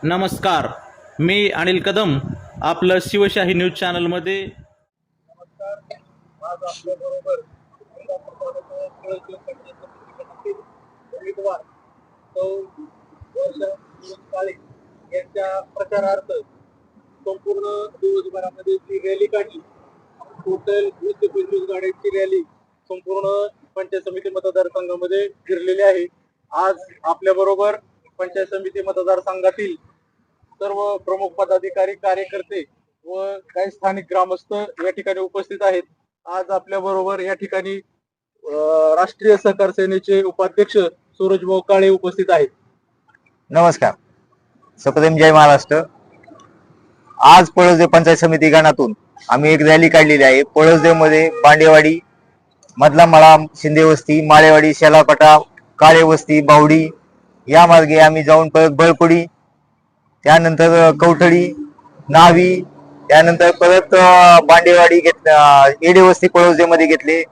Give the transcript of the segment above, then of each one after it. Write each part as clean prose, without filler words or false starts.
नमस्कार, मी अनिल कदम, आपलं शिवशाही न्यूज चॅनलमध्ये. नमस्कार. आज आपल्याबरोबर उमेदवार सौ वर्षा काळे यांच्या प्रचारार्थ संपूर्ण दिवसभरामध्ये जी रॅली काढली. टोटल 20 ते 25 गाड्यांची रॅली संपूर्ण पंचायत समिती मतदारसंघामध्ये फिरलेली आहे. आज आपल्याबरोबर पंचायत समिती मतदारसंघातील सर्व प्रमुख पदाधिकारी, कार्यकर्ते व काही स्थानिक ग्रामस्थ या ठिकाणी उपस्थित आहेत. आज आपल्या बरोबर या ठिकाणी राष्ट्रीय सहकार सेनेचे उपाध्यक्ष सूरजभाऊ काळे उपस्थित आहेत. नमस्कार, सप्रथम जय महाराष्ट्र. आज पळसदेव पंचायत समिती गणातून आम्ही एक रॅली काढलेली आहे. पळसदेव मध्ये बांडेवाडी, मधला मळा, शिंदे वस्ती, माळेवाडी, शेलापटा, काळे वस्ती, बावडी या मार्गे आम्ही जाऊन परत बळपुडी, त्यानंतर कवठडी, नावी, त्यानंतर परत बांडेवाडी एडे वस्ती पळसदेव मध्ये घेतले.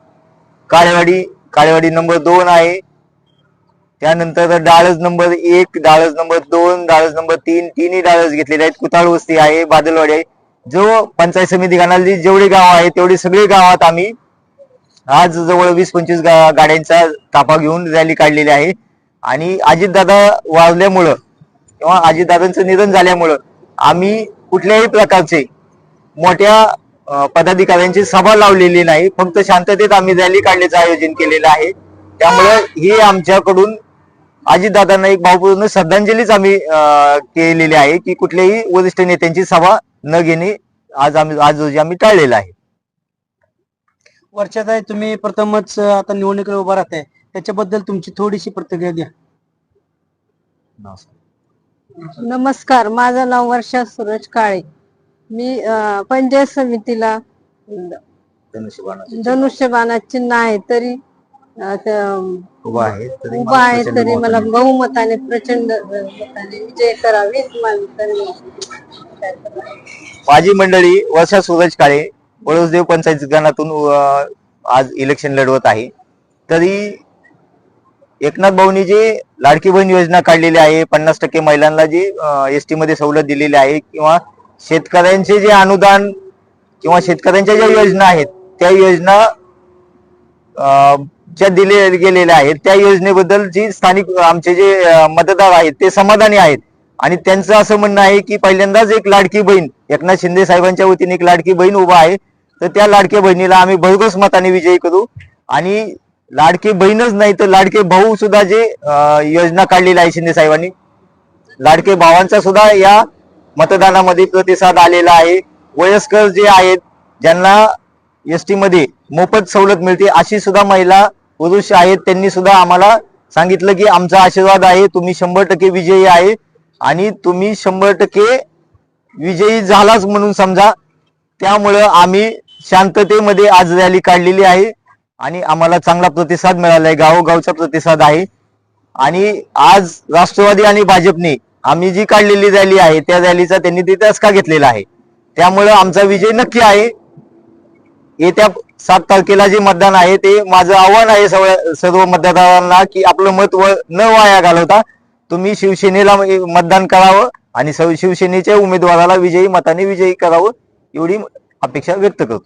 काळेवाडी नंबर 2 आहे. त्यानंतर डाळज नंबर 1, डाळज नंबर 2, डाळज नंबर 3, तिन्ही डाळज घेतलेले आहेत. कुताळ वस्ती आहे, बादलवाडी आहे. जो पंचायत समिती गणाली जेवढे गाव आहे तेवढे सगळे गावात आम्ही आज जवळ 20-25 गाड्यांचा ताफा घेऊन रॅली काढलेली आहे. आणि अजितदादा वारल्यामुळं किंवा अजितदादांचं निधन झाल्यामुळं आम्ही कुठल्याही प्रकारचे मोठ्या पदाधिकाऱ्यांची सभा लावलेली नाही, फक्त शांततेत आम्ही रॅली काढण्याचं आयोजन केलेलं आहे. त्यामुळे ही आमच्याकडून अजितदादांना एक भावपूर्ण श्रद्धांजलीच आम्ही केलेली आहे की कुठल्याही वरिष्ठ नेत्यांची सभा न घेणे आज रोजी आम्ही टाळलेलं आहे. वर्षात आहे, तुम्ही प्रथमच आता निवडणुकीला उभा राहताय, त्याच्याबद्दल तुमची थोडीशी प्रतिक्रिया द्या. नमस्कार, माझं नाव वर्षा सूरज काळे. मी पंचायत समितीला धनुष्यबाणा चिन्ह आहे तरी उभा आहे तरी मला बहुमताने प्रचंड मताने विजय करावे. माझी मंडळी वर्षा सूरज काळे पळसदेव पंचायत गणातून आज इलेक्शन लढवत आहे. तरी एकनाथ भाऊनी जे लाडकी बहीण योजना काढलेली आहे, 50% महिलांना जे एसटी मध्ये सवलत दिलेली आहे, किंवा शेतकऱ्यांचे जे अनुदान किंवा शेतकऱ्यांच्या ज्या योजना आहेत त्या योजना ज्या दिले गेलेल्या आहेत त्या योजनेबद्दल जी स्थानिक आमचे जे मतदार आहेत ते समाधानी आहेत. आणि त्यांचं असं म्हणणं आहे की पहिल्यांदाच एक लाडकी बहीण, एकनाथ शिंदे साहेबांच्या वतीने एक लाडकी बहीण उभा आहे, तर त्या लाडक्या बहिणीला आम्ही भरघोस मताने विजयी करू. आणि लाडके बहीणच नाही तर लाडके भाऊ सुद्धा जे योजना काढलेली आहे शिंदे साहेबांनी, लाडके भावांचा सुद्धा या मतदानामध्ये प्रतिसाद आलेला आहे. वयस्कर जे आहेत ज्यांना एसटी मध्ये मोफत सवलत मिळते अशी सुद्धा महिला पुरुष आहेत, त्यांनी सुद्धा आम्हाला सांगितलं की आमचा आशीर्वाद आहे, तुम्ही 100% विजयी आहे आणि तुम्ही 100% विजयी झालाच म्हणून समजा. त्यामुळं आम्ही शांततेमध्ये आज रॅली काढलेली आहे आणि आम्हाला चांगला प्रतिसाद मिळाला आहे, गावोगावचा प्रतिसाद आहे. आणि आज राष्ट्रवादी आणि भाजपने आम्ही जी काढलेली रॅली आहे त्या रॅलीचा त्यांनी तिथेच का घेतलेला आहे. त्यामुळं आमचा विजय नक्की आहे. येत्या 7 तारखेला जे मतदान आहे ते माझं आव्हान आहे सर्व मतदारांना की आपलं मत न वाया घालवता तुम्ही शिवसेनेला मतदान करावं आणि शिवसेनेच्या उमेदवाराला विजयी मताने विजयी करावं, एवढी अपेक्षा व्यक्त करतो.